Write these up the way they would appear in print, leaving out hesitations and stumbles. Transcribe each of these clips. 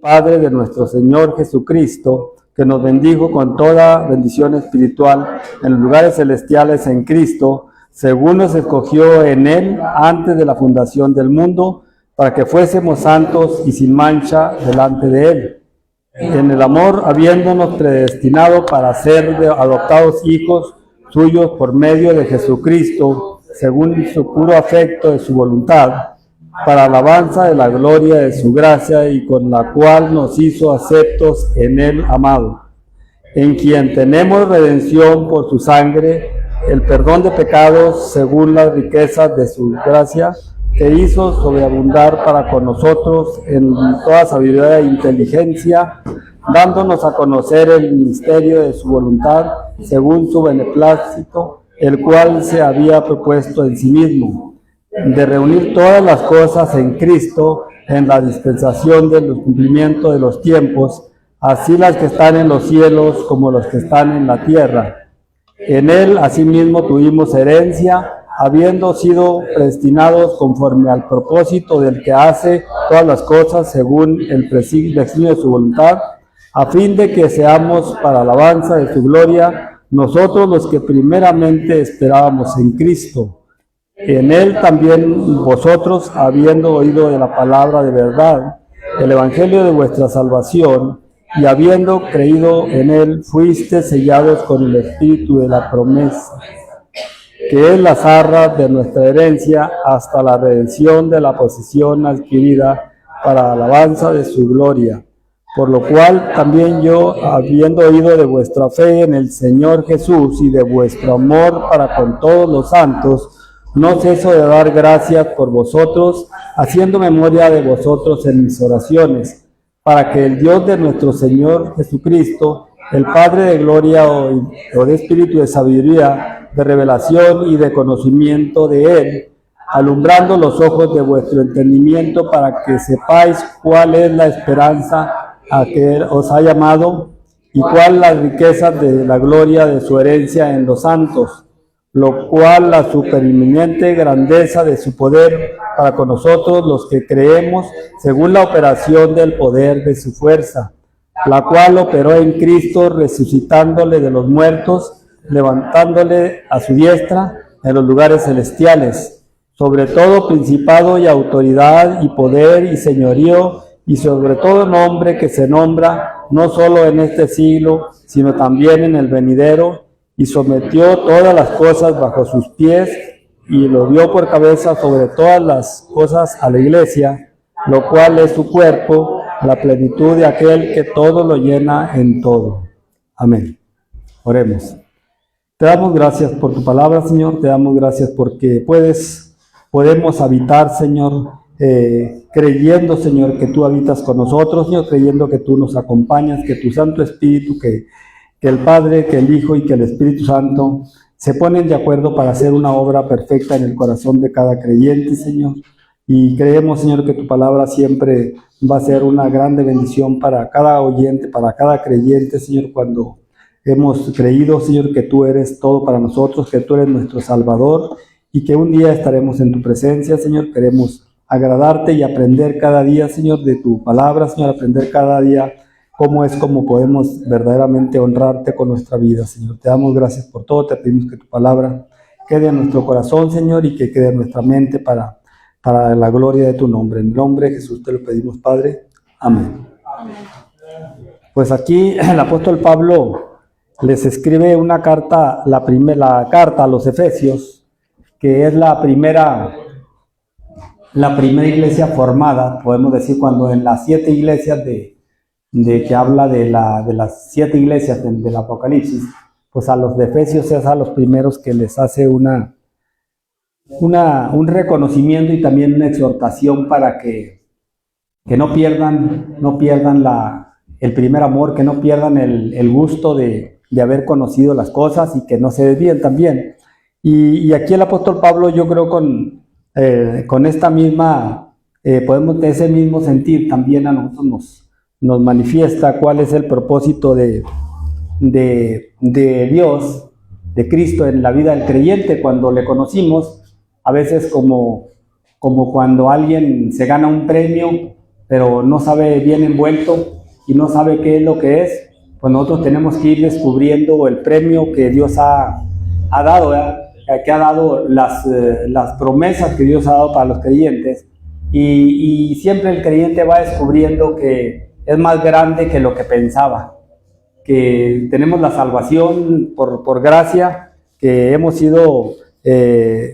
Padre de nuestro Señor Jesucristo, que nos bendijo con toda bendición espiritual en los lugares celestiales en Cristo, según nos escogió en Él antes de la fundación del mundo, para que fuésemos santos y sin mancha delante de Él. En el amor, habiéndonos predestinado para ser adoptados hijos suyos por medio de Jesucristo, según su puro afecto de su voluntad, para alabanza de la gloria de su gracia, y con la cual nos hizo aceptos en el amado, en quien tenemos redención por su sangre, el perdón de pecados según las riquezas de su gracia, que hizo sobreabundar para con nosotros en toda sabiduría e inteligencia, dándonos a conocer el misterio de su voluntad, según su beneplácito, el cual se había propuesto en sí mismo, de reunir todas las cosas en Cristo, en la dispensación del cumplimiento de los tiempos, así las que están en los cielos como los que están en la tierra. En Él asimismo tuvimos herencia, habiendo sido predestinados conforme al propósito del que hace todas las cosas según el designio de su voluntad, a fin de que seamos para alabanza de su gloria, nosotros los que primeramente esperábamos en Cristo. En Él también vosotros, habiendo oído de la palabra de verdad, el evangelio de vuestra salvación, y habiendo creído en Él, fuiste sellados con el espíritu de la promesa, que es las arras de nuestra herencia, hasta la redención de la posesión adquirida para alabanza de su gloria. Por lo cual también yo, habiendo oído de vuestra fe en el Señor Jesús y de vuestro amor para con todos los santos, no ceso de dar gracias por vosotros, haciendo memoria de vosotros en mis oraciones, para que el Dios de nuestro Señor Jesucristo, el Padre de gloria o de espíritu de sabiduría, de revelación y de conocimiento de Él, alumbrando los ojos de vuestro entendimiento, para que sepáis cuál es la esperanza a que Él os ha llamado, y cuál las riquezas de la gloria de su herencia en los santos, lo cual la supereminente grandeza de su poder para con nosotros los que creemos, según la operación del poder de su fuerza, la cual operó en Cristo, resucitándole de los muertos, levantándole a su diestra en los lugares celestiales, sobre todo principado y autoridad y poder y señorío, y sobre todo nombre que se nombra, no solo en este siglo, sino también en el venidero, y sometió todas las cosas bajo sus pies, y lo dio por cabeza sobre todas las cosas a la iglesia, lo cual es su cuerpo, la plenitud de aquel que todo lo llena en todo. Amén. Oremos. Te damos gracias por tu palabra, Señor. Te damos gracias porque podemos habitar, Señor, creyendo, Señor, que tú habitas con nosotros, Señor, creyendo que tú nos acompañas, que tu Santo Espíritu, que el Padre, que el Hijo y que el Espíritu Santo se ponen de acuerdo para hacer una obra perfecta en el corazón de cada creyente, Señor. Y creemos, Señor, que tu palabra siempre va a ser una grande bendición para cada oyente, para cada creyente, Señor, cuando hemos creído, Señor, que tú eres todo para nosotros, que tú eres nuestro Salvador y que un día estaremos en tu presencia, Señor. Queremos agradarte y aprender cada día, Señor, de tu palabra, Señor, aprender cada día cómo podemos verdaderamente honrarte con nuestra vida, Señor. Te damos gracias por todo, te pedimos que tu palabra quede en nuestro corazón, Señor, y que quede en nuestra mente para la gloria de tu nombre. En el nombre de Jesús te lo pedimos, Padre. Amén. Pues aquí el apóstol Pablo les escribe una carta, la carta a los Efesios, que es la primera iglesia formada, podemos decir, cuando en las 7 iglesias de que habla de las 7 iglesias del Apocalipsis, pues a los de Efesios es a los primeros que les hace un reconocimiento y también una exhortación para que no pierdan el primer amor, que no pierdan el gusto de haber conocido las cosas y que no se desvíen también. Y aquí el apóstol Pablo, yo creo con esta misma, ese mismo sentir también a nosotros nos manifiesta cuál es el propósito de Dios, de Cristo en la vida del creyente cuando le conocimos. A veces como cuando alguien se gana un premio, pero no sabe bien envuelto y no sabe qué es lo que es, pues nosotros tenemos que ir descubriendo el premio que Dios ha dado, ¿verdad? Que ha dado las promesas que Dios ha dado para los creyentes, y siempre el creyente va descubriendo que es más grande que lo que pensaba, que tenemos la salvación por gracia, que hemos sido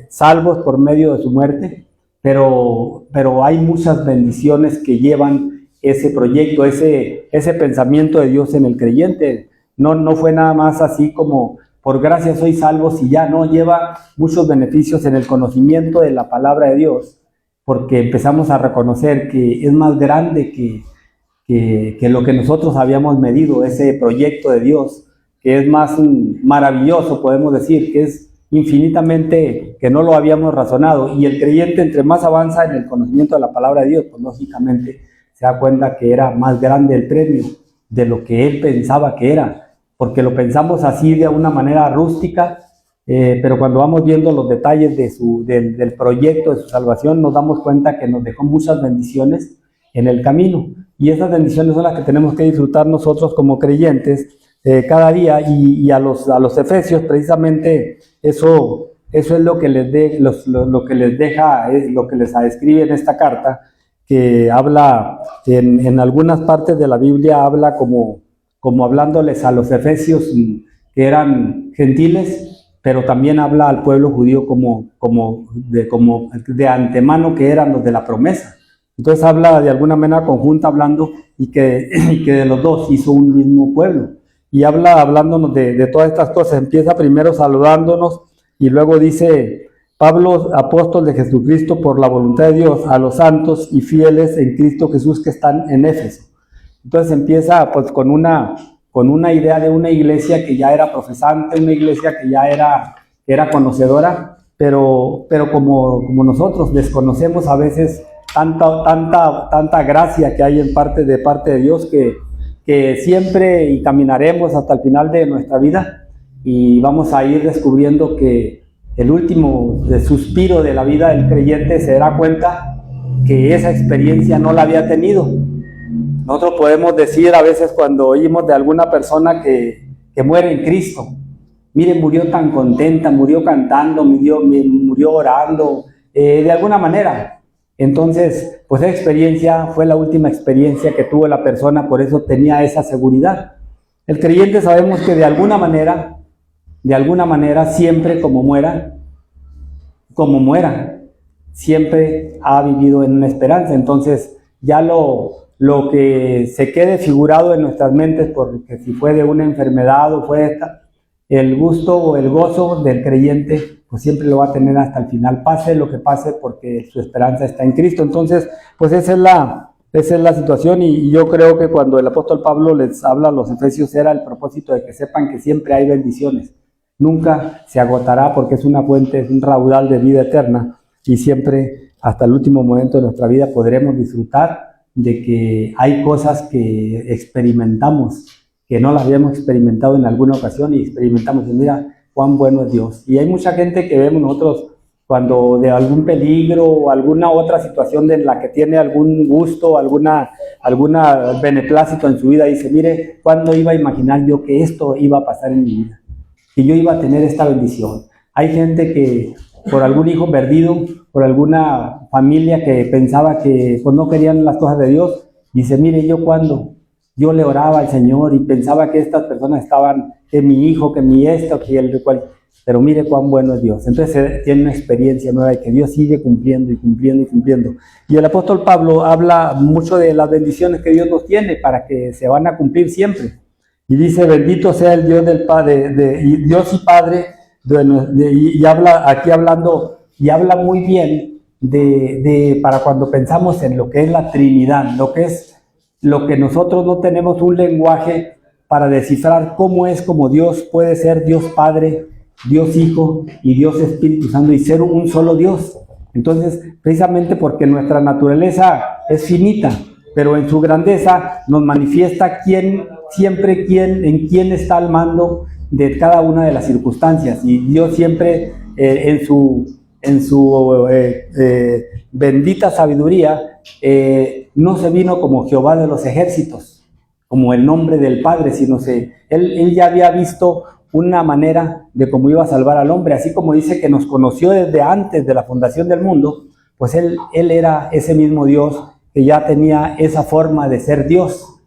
salvos por medio de su muerte, pero hay muchas bendiciones que llevan ese proyecto, ese pensamiento de Dios en el creyente. No fue nada más así como por gracia soy salvo, si ya no, lleva muchos beneficios en el conocimiento de la palabra de Dios, porque empezamos a reconocer que es más grande que lo que nosotros habíamos medido, ese proyecto de Dios, que es más maravilloso, podemos decir, que es infinitamente, que no lo habíamos razonado. Y el creyente, entre más avanza en el conocimiento de la palabra de Dios, pues lógicamente se da cuenta que era más grande el premio de lo que él pensaba que era, porque lo pensamos así de una manera rústica, pero cuando vamos viendo los detalles del proyecto de su salvación, nos damos cuenta que nos dejó muchas bendiciones en el camino, y esas bendiciones son las que tenemos que disfrutar nosotros como creyentes cada día. Y a los efesios, precisamente eso es lo que les deja, es lo que les describe en esta carta, que habla en algunas partes de la Biblia, habla como hablándoles a los efesios que eran gentiles, pero también habla al pueblo judío como de antemano, que eran los de la promesa. Entonces habla de alguna manera conjunta, hablando, y que de los dos hizo un mismo pueblo. Y hablándonos de todas estas cosas. Empieza primero saludándonos y luego dice: Pablo, apóstol de Jesucristo por la voluntad de Dios, a los santos y fieles en Cristo Jesús que están en Éfeso. Entonces empieza pues con una idea de una iglesia que ya era profesante, una iglesia que ya era conocedora, pero como nosotros desconocemos a veces tanta gracia que hay de parte de Dios, que siempre y caminaremos hasta el final de nuestra vida, y vamos a ir descubriendo que el último suspiro de la vida del creyente se dará cuenta que esa experiencia no la había tenido. Nosotros podemos decir a veces, cuando oímos de alguna persona que muere en Cristo: mire, murió tan contenta, murió cantando, murió orando, de alguna manera. Entonces, pues esa experiencia fue la última experiencia que tuvo la persona, por eso tenía esa seguridad. El creyente sabemos que de alguna manera, siempre como muera, siempre ha vivido en una esperanza. Entonces, ya lo que se quede figurado en nuestras mentes, porque si fue de una enfermedad o fue el gusto o el gozo del creyente, pues siempre lo va a tener hasta el final, pase lo que pase, porque su esperanza está en Cristo. Entonces, pues esa es la situación, y yo creo que cuando el apóstol Pablo les habla a los efesios, era el propósito de que sepan que siempre hay bendiciones, nunca se agotará, porque es una fuente, es un raudal de vida eterna, y siempre hasta el último momento de nuestra vida podremos disfrutar de que hay cosas que experimentamos, que no las habíamos experimentado en alguna ocasión, y experimentamos, y mira cuán bueno es Dios. Y hay mucha gente que vemos nosotros cuando de algún peligro o alguna otra situación de la que tiene algún gusto, alguna beneplácito en su vida, dice: mire, ¿cuándo iba a imaginar yo que esto iba a pasar en mi vida? Que yo iba a tener esta bendición. Hay gente que por algún hijo perdido, por alguna familia que pensaba que pues no querían las cosas de Dios, dice: mire, yo cuando yo le oraba al Señor y pensaba que estas personas estaban, que mi hijo, que mi esto, que el cual, pero mire cuán bueno es Dios. Entonces tiene una experiencia nueva y que Dios sigue cumpliendo y cumpliendo y cumpliendo. Y el apóstol Pablo habla mucho de las bendiciones que Dios nos tiene para que se van a cumplir siempre. Y dice: bendito sea el Dios del Padre, Dios y Padre, y habla aquí hablando, y habla muy bien para cuando pensamos en lo que es la Trinidad, lo que nosotros no tenemos un lenguaje para descifrar cómo es como Dios puede ser Dios Padre, Dios Hijo y Dios Espíritu Santo, y ser un solo Dios. Entonces, precisamente porque nuestra naturaleza es finita, pero en su grandeza nos manifiesta en quién está al mando de cada una de las circunstancias. Y Dios siempre en su bendita sabiduría no se vino como Jehová de los ejércitos, como el nombre del Padre, sino él ya había visto una manera de cómo iba a salvar al hombre, así como dice que nos conoció desde antes de la fundación del mundo, pues él era ese mismo Dios que ya tenía esa forma de ser Dios,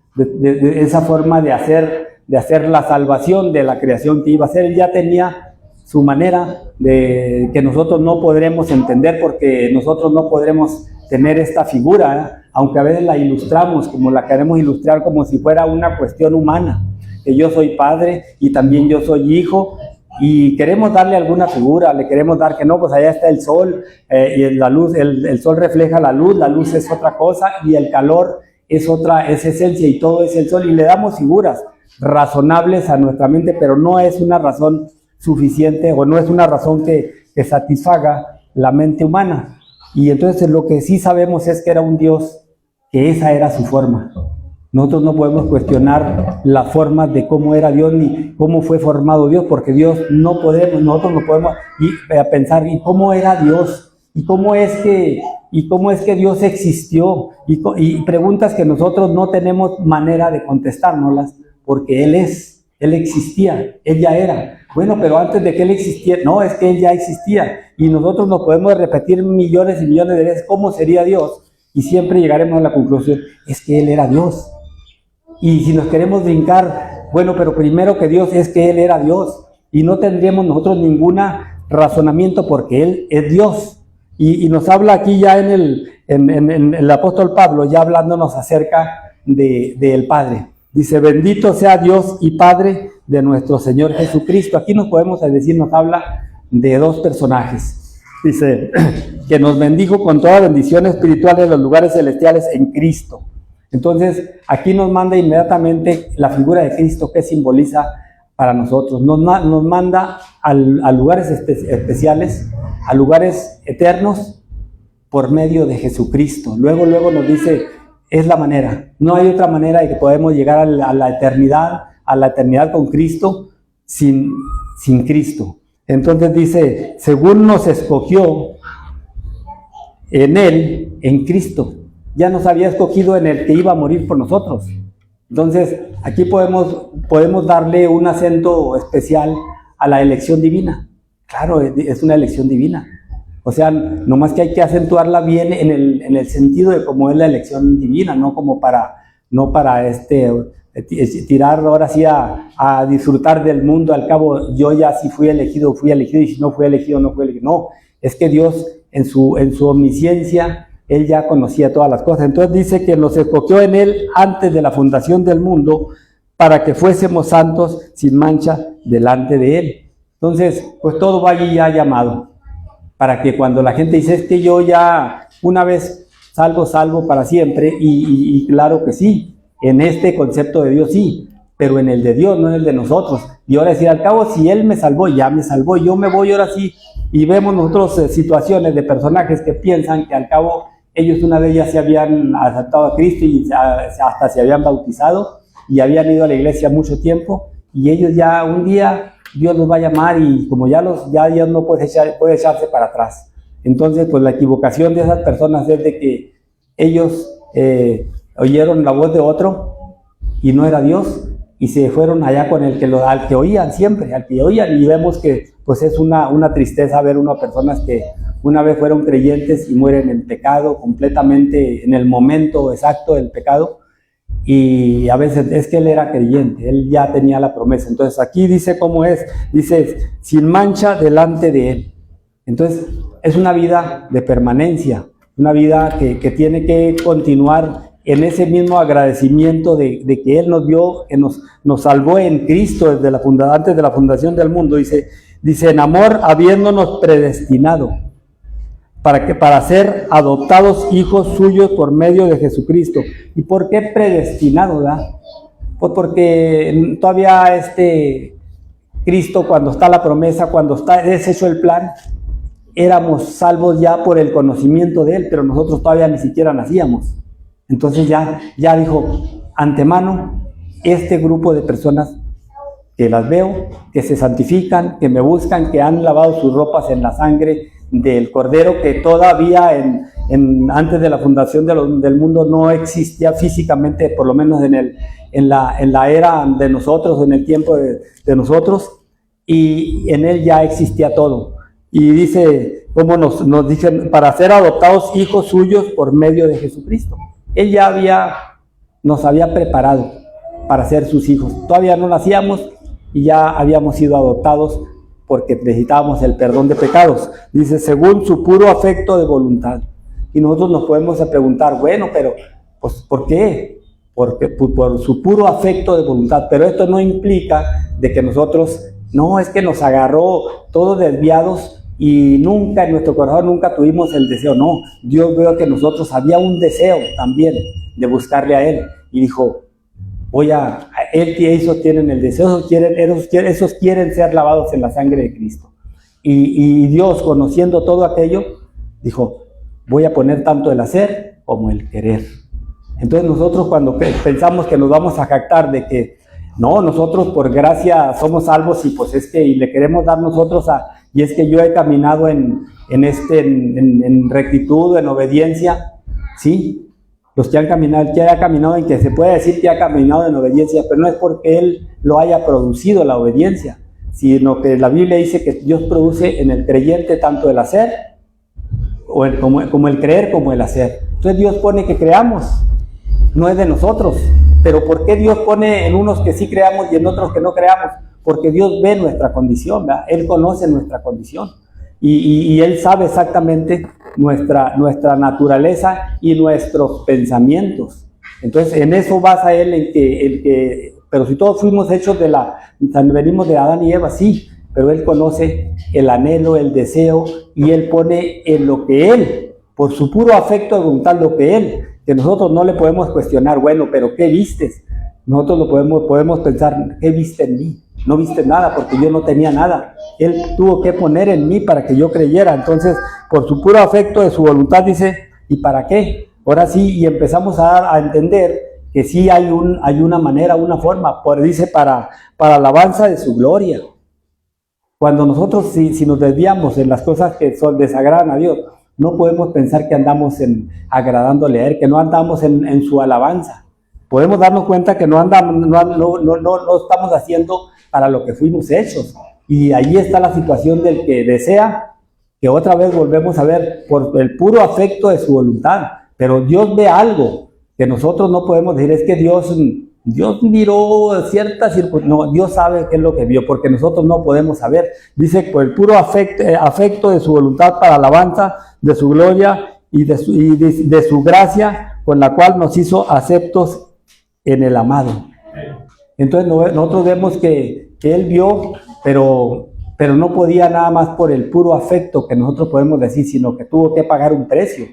esa forma de hacer la salvación de la creación que iba a hacer. Él ya tenía su manera de que nosotros no podremos entender, porque nosotros no podremos tener esta figura, aunque a veces la ilustramos como la queremos ilustrar como si fuera una cuestión humana, que yo soy padre y también yo soy hijo, y queremos darle alguna figura, le queremos dar que no, pues allá está el sol, y la luz, el sol refleja la luz es otra cosa, y el calor es esencia, y todo es el sol, y le damos figuras razonables a nuestra mente, pero no es una razón suficiente, o no es una razón que satisfaga la mente humana. Y entonces lo que sí sabemos es que era un Dios, que esa era su forma. Nosotros no podemos cuestionar la forma de cómo era Dios ni cómo fue formado Dios, porque nosotros no podemos pensar, ¿y cómo era Dios? ¿Y cómo es que Dios existió? Y preguntas que nosotros no tenemos manera de contestárnoslas, porque Él existía, Él ya era. Bueno, pero antes de que Él existiera, no, es que Él ya existía. Y nosotros nos podemos repetir millones y millones de veces cómo sería Dios, y siempre llegaremos a la conclusión, es que Él era Dios. Y si nos queremos brincar, bueno, pero primero que Dios es que Él era Dios, y no tendríamos nosotros ningún razonamiento, porque Él es Dios. Y nos habla aquí ya en el apóstol Pablo, ya hablándonos acerca del Padre. Dice, bendito sea Dios y Padre de nuestro Señor Jesucristo. Aquí nos habla de dos personajes. Dice, que nos bendijo con toda bendición espiritual en los lugares celestiales en Cristo. Entonces, aquí nos manda inmediatamente la figura de Cristo, que simboliza para nosotros. Nos manda a lugares especiales, a lugares eternos, por medio de Jesucristo. Luego nos dice, es la manera. No hay otra manera de que podemos llegar a la eternidad con Cristo sin Cristo. Entonces dice, según nos escogió en Él, en Cristo. Ya nos había escogido en el que iba a morir por nosotros. Entonces, aquí podemos darle un acento especial a la elección divina. Claro, es una elección divina. O sea, nomás que hay que acentuarla bien en el sentido de cómo es la elección divina, no para tirar ahora sí a disfrutar del mundo. Al cabo, yo ya si fui elegido, y si no fui elegido, no fui elegido. No, es que Dios en su omnisciencia, Él ya conocía todas las cosas. Entonces dice que nos escogió en Él antes de la fundación del mundo, para que fuésemos santos sin mancha delante de Él. Entonces, pues todo va allí ya llamado, para que cuando la gente dice, es que yo ya una vez salvo para siempre, y claro que sí, en este concepto de Dios sí, pero en el de Dios, no en el de nosotros. Y ahora decir, al cabo, si Él me salvó, ya me salvó, yo me voy ahora sí. Y vemos nosotros situaciones de personajes que piensan que al cabo ellos una de ellas se habían aceptado a Cristo y hasta se habían bautizado y habían ido a la iglesia mucho tiempo, y ellos ya un día Dios los va a llamar, y como ya Dios no puede echarse para atrás. Entonces, pues la equivocación de esas personas es de que ellos oyeron la voz de otro y no era Dios, y se fueron allá con al que oían siempre, y vemos que pues es una tristeza ver personas que una vez fueron creyentes y mueren en pecado, completamente en el momento exacto del pecado. Y a veces es que él era creyente, él ya tenía la promesa. Entonces aquí dice cómo es, dice, sin mancha delante de Él. Entonces es una vida de permanencia, una vida que tiene que continuar en ese mismo agradecimiento de que Él nos dio, que nos salvó en Cristo antes de la fundación del mundo. Dice, en amor habiéndonos predestinado para ser adoptados hijos suyos por medio de Jesucristo. ¿Y por qué predestinado, da? Pues porque todavía Cristo, cuando está la promesa, cuando está deshecho el plan, éramos salvos ya por el conocimiento de Él, pero nosotros todavía ni siquiera nacíamos. Entonces ya dijo, antemano, este grupo de personas que las veo, que se santifican, que me buscan, que han lavado sus ropas en la sangre del Cordero, que todavía antes de la fundación del mundo no existía físicamente, por lo menos en la era de nosotros, en el tiempo de nosotros, y en él ya existía todo. Y dice, como nos dicen, para ser adoptados hijos suyos por medio de Jesucristo. Él ya nos había preparado para ser sus hijos. Todavía no nacíamos y ya habíamos sido adoptados porque necesitábamos el perdón de pecados. Dice, según su puro afecto de voluntad. Y nosotros nos podemos preguntar, bueno, pero pues, ¿por qué? Porque por su puro afecto de voluntad. Pero esto no implica de que nosotros, no, es que nos agarró todos desviados y nunca en nuestro corazón nunca tuvimos el deseo. No, Dios vio que nosotros había un deseo también de buscarle a Él. Y dijo, esos tienen el deseo, esos quieren ser lavados en la sangre de Cristo. Y Dios, conociendo todo aquello, dijo, voy a poner tanto el hacer como el querer. Entonces nosotros cuando pensamos que nos vamos a jactar de que no, nosotros por gracia somos salvos y pues es que y le queremos dar nosotros y es que yo he caminado en rectitud, en obediencia, ¿sí? Los que han caminado, el que haya caminado en que se puede decir que ha caminado en obediencia, pero no es porque él lo haya producido la obediencia, sino que la Biblia dice que Dios produce en el creyente tanto el hacer, como el creer como el hacer. Entonces Dios pone que creamos, no es de nosotros. Pero ¿por qué Dios pone en unos que sí creamos y en otros que no creamos? Porque Dios ve nuestra condición, ¿verdad? Él conoce nuestra condición y Él sabe exactamente nuestra naturaleza y nuestros pensamientos. Entonces en eso basa Él pero si todos fuimos hechos venimos de Adán y Eva, sí, pero Él conoce el anhelo, el deseo, y Él pone en lo que Él, por su puro afecto de voluntad, lo que Él, que nosotros no le podemos cuestionar, bueno, pero ¿qué vistes? Nosotros lo podemos pensar, ¿qué viste en mí? No viste nada porque yo no tenía nada. Él tuvo que poner en mí para que yo creyera. Entonces, por su puro afecto de su voluntad, dice, ¿y para qué? Ahora sí, y empezamos a entender que sí hay una manera, una forma, dice, para alabanza de su gloria. Cuando nosotros, si nos desviamos en las cosas que desagradan a Dios, no podemos pensar que andamos agradándole a Él, que no andamos en su alabanza. Podemos darnos cuenta que no estamos haciendo para lo que fuimos hechos. Y ahí está la situación del que desea, que otra vez volvemos a ver, por el puro afecto de su voluntad. Pero Dios ve algo que nosotros no podemos decir, es que Dios miró ciertas circunstancias. No, Dios sabe qué es lo que vio, porque nosotros no podemos saber. Dice, por el puro afecto de su voluntad para alabanza de su gloria y de su gracia, con la cual nos hizo aceptos en el amado. Entonces nosotros vemos que Él vio, pero no podía nada más por el puro afecto que nosotros podemos decir, sino que tuvo que pagar un precio.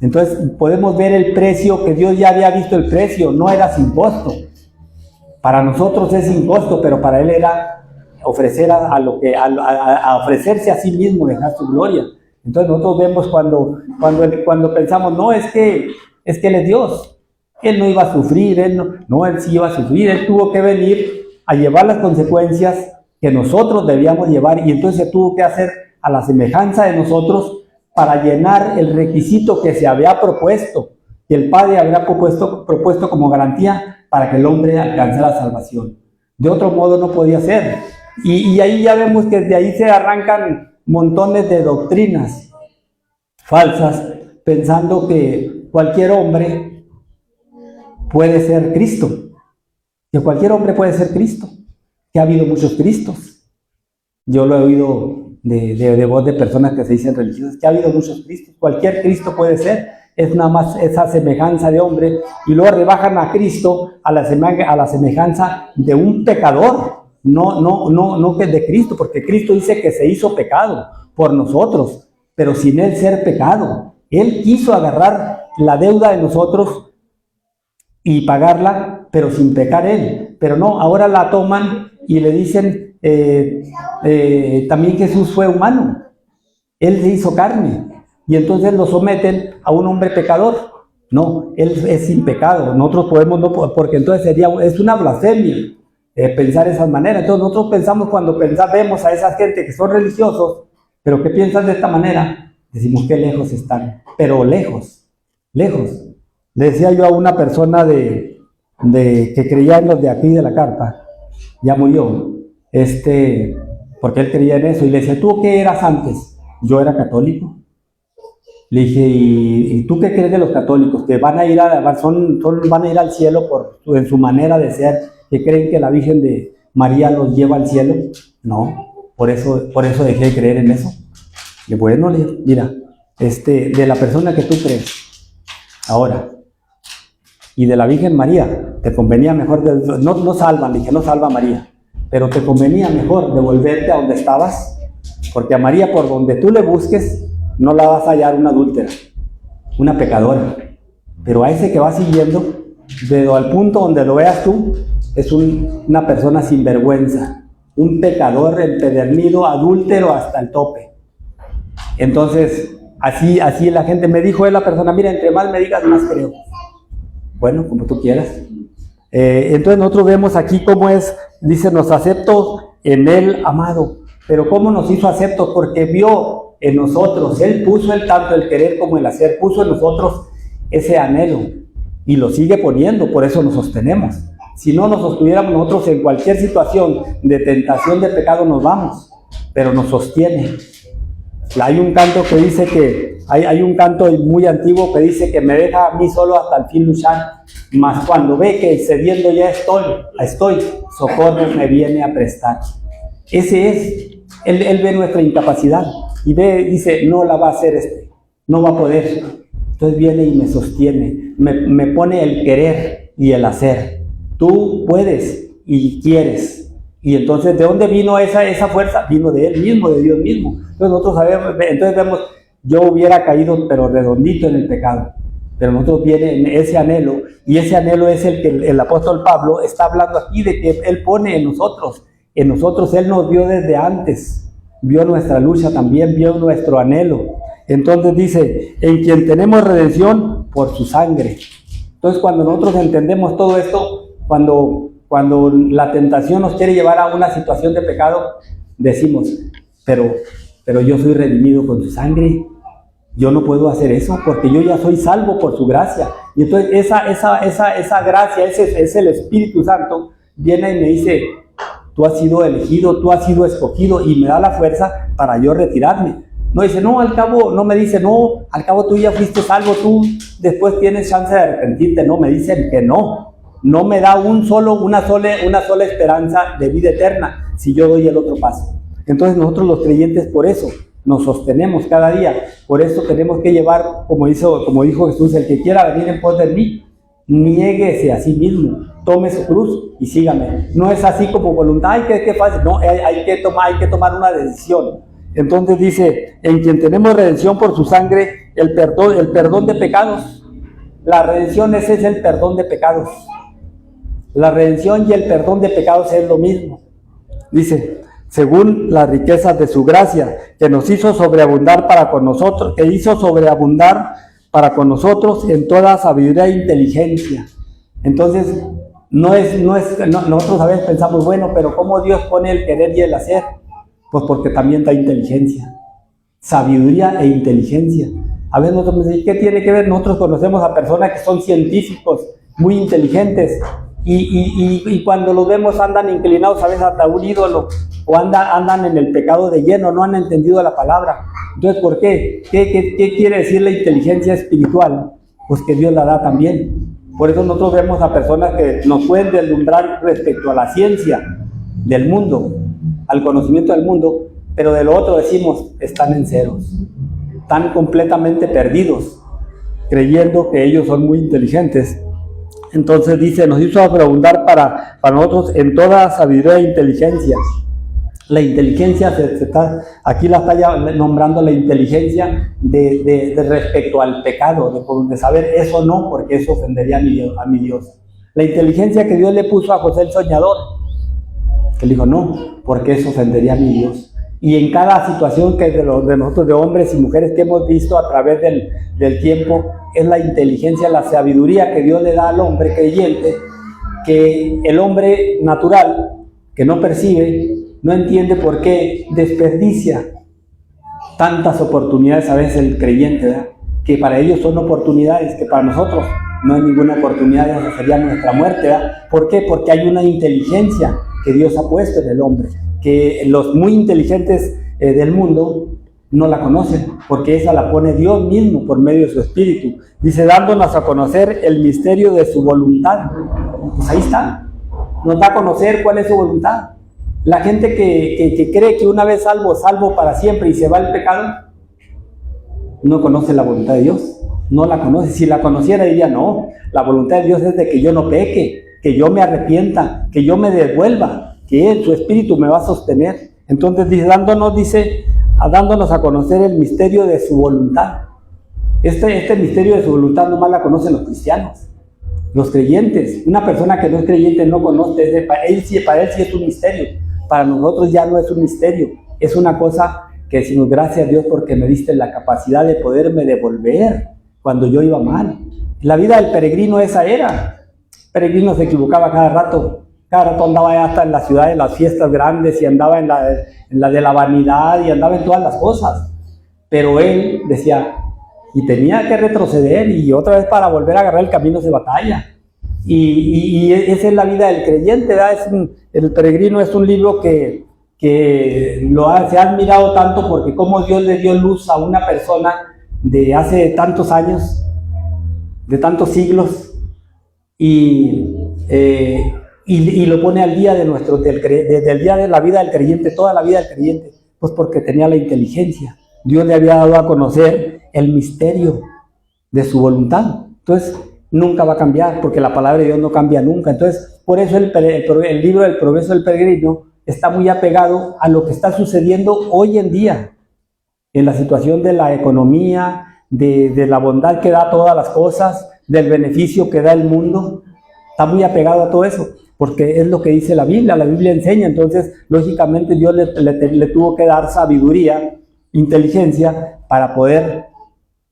Entonces podemos ver el precio, que Dios ya había visto el precio, no era sin costo. Para nosotros es sin costo, pero para Él era ofrecer a ofrecerse a sí mismo, dejar su gloria. Entonces nosotros vemos cuando pensamos, no, es que Él es Dios. Él no iba a sufrir, Él sí iba a sufrir, Él tuvo que venir a llevar las consecuencias que nosotros debíamos llevar, y entonces se tuvo que hacer a la semejanza de nosotros para llenar el requisito que se había propuesto, que el Padre había propuesto como garantía para que el hombre alcanzara la salvación. De otro modo no podía ser. Y ahí ya vemos que de ahí se arrancan montones de doctrinas falsas, pensando que cualquier hombre puede ser Cristo, que cualquier hombre puede ser Cristo, que ha habido muchos Cristos. Yo lo he oído de voz de personas que se dicen religiosas, que ha habido muchos Cristos. Cualquier Cristo puede ser, es nada más esa semejanza de hombre, y luego rebajan a Cristo a la semejanza de un pecador, no que de Cristo, porque Cristo dice que se hizo pecado por nosotros, pero sin Él ser pecado. Él quiso agarrar la deuda de nosotros y pagarla, pero sin pecar Él. Pero no, ahora la toman y le dicen, también Jesús fue humano, Él se hizo carne, y entonces lo someten a un hombre pecador. No, Él es sin pecado. Nosotros podemos, no, porque entonces es una blasfemia pensar de esa manera. Entonces nosotros pensamos, vemos a esa gente que son religiosos, pero que piensan de esta manera, decimos qué lejos están, pero lejos, lejos. Le decía yo a una persona que creía en los de aquí de la carpa, ya murió, porque él creía en eso, y le decía, ¿tú qué eras antes? Yo era católico. Le dije, ¿y tú qué crees de los católicos? Que van a ir van a ir al cielo en su manera de ser, que creen que la Virgen de María los lleva al cielo. No, por eso dejé de creer en eso. Y bueno, mira, de la persona que tú crees ahora y de la Virgen María, te convenía mejor, no salva, le dije, no salva a María, pero te convenía mejor devolverte a donde estabas, porque a María, por donde tú le busques, no la vas a hallar una adúltera, una pecadora, pero a ese que va siguiendo, al punto donde lo veas tú, es una persona sin vergüenza, un pecador empedernido, adúltero hasta el tope. Entonces, así la gente me dijo, la persona, mira, entre más me digas, más creo. Bueno, como tú quieras. Entonces nosotros vemos aquí cómo dice, nos aceptó en él, amado. Pero ¿cómo nos hizo aceptos? Porque vio en nosotros, él puso tanto el querer como el hacer, puso en nosotros ese anhelo y lo sigue poniendo, por eso nos sostenemos. Si no nos sostuviéramos nosotros en cualquier situación de tentación de pecado nos vamos, pero nos sostiene. Hay un canto que dice hay un canto muy antiguo que dice que me deja a mí solo hasta el fin luchar, mas cuando ve que cediendo ya estoy, socorro me viene a prestar. Ese es, él ve nuestra incapacidad y dice, no la va a hacer no va a poder. Entonces viene y me sostiene, me pone el querer y el hacer. Tú puedes y quieres. Y entonces, ¿de dónde vino esa fuerza? Vino de él mismo, de Dios mismo. Entonces nosotros vemos, yo hubiera caído pero redondito en el pecado. Pero nosotros viene ese anhelo, y ese anhelo es el que el apóstol Pablo está hablando aquí, de que él pone en nosotros él nos vio desde antes, vio nuestra lucha también, vio nuestro anhelo. Entonces dice, en quien tenemos redención por su sangre. Entonces cuando nosotros entendemos todo esto, cuando la tentación nos quiere llevar a una situación de pecado, decimos, pero yo soy redimido con su sangre. Yo no puedo hacer eso porque yo ya soy salvo por su gracia. Y entonces esa gracia, ese es el Espíritu Santo, viene y me dice, tú has sido elegido, tú has sido escogido, y me da la fuerza para yo retirarme. No dice, no, al cabo, no me dice, no, al cabo tú ya fuiste salvo, tú después tienes chance de arrepentirte. No, me dicen que no me da una sola esperanza de vida eterna si yo doy el otro paso. Entonces nosotros los creyentes por eso nos sostenemos cada día, por eso tenemos que llevar, como dijo Jesús, el que quiera venir en pos de mí, niéguese a sí mismo, tome su cruz y sígame. No es así como voluntad, ay, qué fácil, no, hay que tomar una decisión. Entonces dice, en quien tenemos redención por su sangre, el perdón de pecados. La redención es el perdón de pecados. La redención y el perdón de pecados es lo mismo. Dice, según las riquezas de su gracia, que nos hizo sobreabundar para con nosotros, en toda sabiduría e inteligencia. Entonces, nosotros a veces pensamos, bueno, pero ¿cómo Dios pone el querer y el hacer? Pues porque también da inteligencia, sabiduría e inteligencia. A veces nosotros decimos, ¿qué tiene que ver? Nosotros conocemos a personas que son científicos, muy inteligentes, y cuando los vemos andan inclinados a veces hasta un ídolo, o andan en el pecado de lleno, no han entendido la palabra. Entonces, ¿por qué? ¿Qué quiere decir la inteligencia espiritual? Pues que Dios la da también. Por eso nosotros vemos a personas que nos pueden deslumbrar respecto a la ciencia del mundo, al conocimiento del mundo, pero de lo otro decimos, están en ceros, están completamente perdidos, creyendo que ellos son muy inteligentes. Entonces dice, nos hizo sobreabundar para nosotros en toda sabiduría e inteligencia. La inteligencia, aquí la está ya nombrando la inteligencia de respecto al pecado, de saber eso no, porque eso ofendería a mi Dios. La inteligencia que Dios le puso a José el soñador, que le dijo no, porque eso ofendería a mi Dios. Y en cada situación que de nosotros, de hombres y mujeres que hemos visto a través del tiempo, es la inteligencia, la sabiduría que Dios le da al hombre creyente, que el hombre natural, que no percibe, no entiende por qué desperdicia. tantas oportunidades a veces el creyente, ¿verdad? Que para ellos son oportunidades, que para nosotros no hay ninguna oportunidad, esa sería nuestra muerte, ¿verdad? ¿Por qué? Porque hay una inteligencia que Dios ha puesto en el hombre, que los muy inteligentes del mundo no la conocen, porque esa la pone Dios mismo por medio de su Espíritu. Dice, dándonos a conocer el misterio de su voluntad. Pues ahí está, nos da a conocer cuál es su voluntad. La gente que cree que una vez salvo para siempre y se va el pecado, no conoce la voluntad de Dios, no la conoce. Si la conociera diría, no, la voluntad de Dios es de que yo no peque, que yo me arrepienta, que yo me devuelva, que Él, su Espíritu me va a sostener. Entonces dice, dándonos a conocer el misterio de su voluntad. Este misterio de su voluntad nomás la conocen los cristianos, los creyentes. Una persona que no es creyente no conoce, para él sí es un misterio. Para nosotros ya no es un misterio, es una cosa que decimos, gracias a Dios porque me diste la capacidad de poderme devolver cuando yo iba mal. La vida del peregrino esa era. El peregrino se equivocaba cada rato andaba hasta en la ciudad de las fiestas grandes y andaba en la de la vanidad y andaba en todas las cosas. Pero él decía, y tenía que retroceder y otra vez para volver a agarrar el camino de batalla. Y esa es la vida del creyente, ¿verdad? El peregrino es un libro que se ha admirado tanto porque como Dios le dio luz a una persona de hace tantos años, de tantos siglos, y lo pone al día desde el día de la vida del creyente, toda la vida del creyente, pues porque tenía la inteligencia. Dios le había dado a conocer el misterio de su voluntad. Entonces, nunca va a cambiar, porque la palabra de Dios no cambia nunca. Entonces, por eso el libro del Progreso del Peregrino está muy apegado a lo que está sucediendo hoy en día, en la situación de la economía, de la bondad que da todas las cosas, del beneficio que da el mundo. Está muy apegado a todo eso, porque es lo que dice la Biblia enseña. Entonces, lógicamente, Dios le tuvo que dar sabiduría, inteligencia, para poder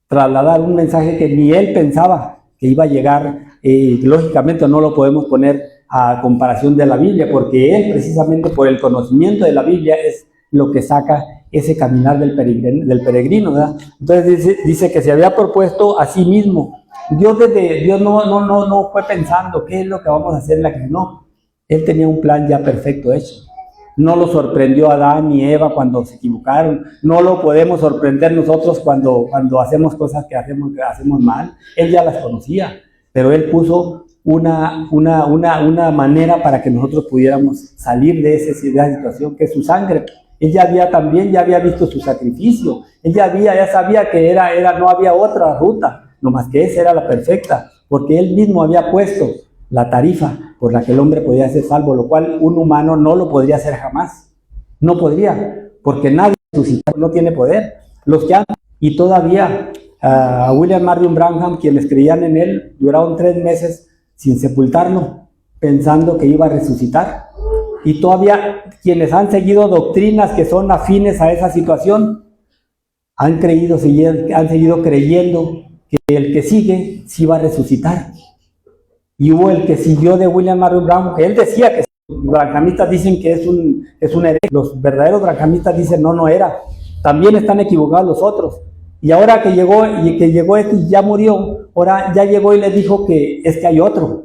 trasladar un mensaje que ni él pensaba que iba a llegar. Lógicamente no lo podemos poner a comparación de la Biblia, porque él precisamente por el conocimiento de la Biblia es lo que saca ese caminar del peregrino, ¿verdad? Entonces dice que se había propuesto a sí mismo. Dios no fue pensando qué es lo que vamos a hacer en la crisis, no. Él tenía un plan ya perfecto hecho. No lo sorprendió a Adán y Eva cuando se equivocaron. No lo podemos sorprender nosotros cuando hacemos cosas que hacemos mal. Él ya las conocía, pero Él puso una manera para que nosotros pudiéramos salir de esa situación, que es su sangre. Él ya había visto su sacrificio. Él ya sabía que no había otra ruta, nomás que esa era la perfecta, porque Él mismo había puesto la tarifa por la que el hombre podía ser salvo, lo cual un humano no lo podría hacer jamás. No podría, porque nadie no tiene poder. Los que han, y todavía a William Marion Branham, quienes creían en él, duraron 3 meses sin sepultarlo, pensando que iba a resucitar. Y todavía quienes han seguido doctrinas que son afines a esa situación, han seguido creyendo que el que sigue sí va a resucitar. Y hubo el que siguió de William Marion Branham, que él decía que los branhamistas dicen que es un hereje. Los verdaderos branhamistas dicen no era. También están equivocados los otros. Y ahora que llegó este y ya murió, ahora ya llegó y les dijo que es que hay otro.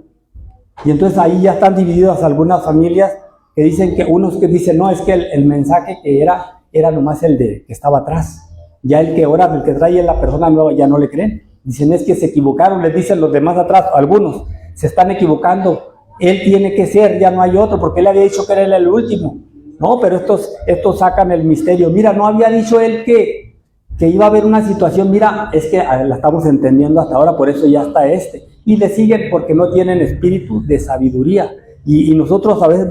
Y entonces ahí ya están divididas algunas familias que dicen que unos que dicen no, es que el mensaje que era nomás el que estaba atrás. Ya el que trae la persona nueva ya no le creen. Dicen es que se equivocaron, les dicen los demás atrás, algunos se están equivocando. Él tiene que ser, ya no hay otro, porque él había dicho que era el último. No, pero estos sacan el misterio. Mira, no había dicho él que iba a haber una situación. Mira, es que la estamos entendiendo hasta ahora, por eso ya está y le siguen porque no tienen espíritu de sabiduría. Y nosotros a veces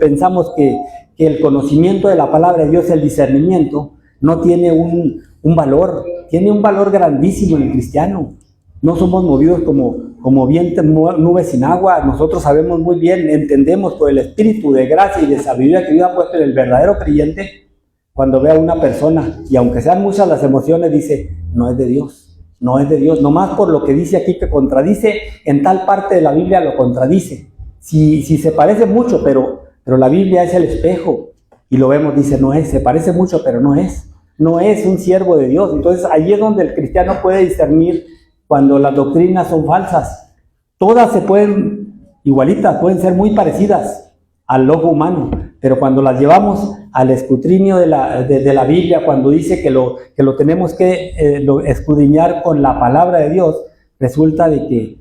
pensamos que el conocimiento de la palabra de Dios, el discernimiento, no tiene un valor. Tiene un valor grandísimo en el cristiano. No somos movidos como viento, nubes sin agua. Nosotros sabemos muy bien, entendemos por el espíritu de gracia y de sabiduría que Dios ha puesto en el verdadero creyente. Cuando ve a una persona, y aunque sean muchas las emociones, dice, no es de Dios, no es de Dios. Nomás por lo que dice aquí que contradice, en tal parte de la Biblia lo contradice. Si se parece mucho, pero la Biblia es el espejo, y lo vemos, dice, no es, se parece mucho, pero no es. no es un siervo de Dios. Entonces ahí es donde el cristiano puede discernir cuando las doctrinas son falsas. Todas se pueden igualitas, pueden ser muy parecidas al ojo humano, pero cuando las llevamos al escudriño de la Biblia, cuando dice que lo tenemos que escudriñar con la palabra de Dios, resulta de que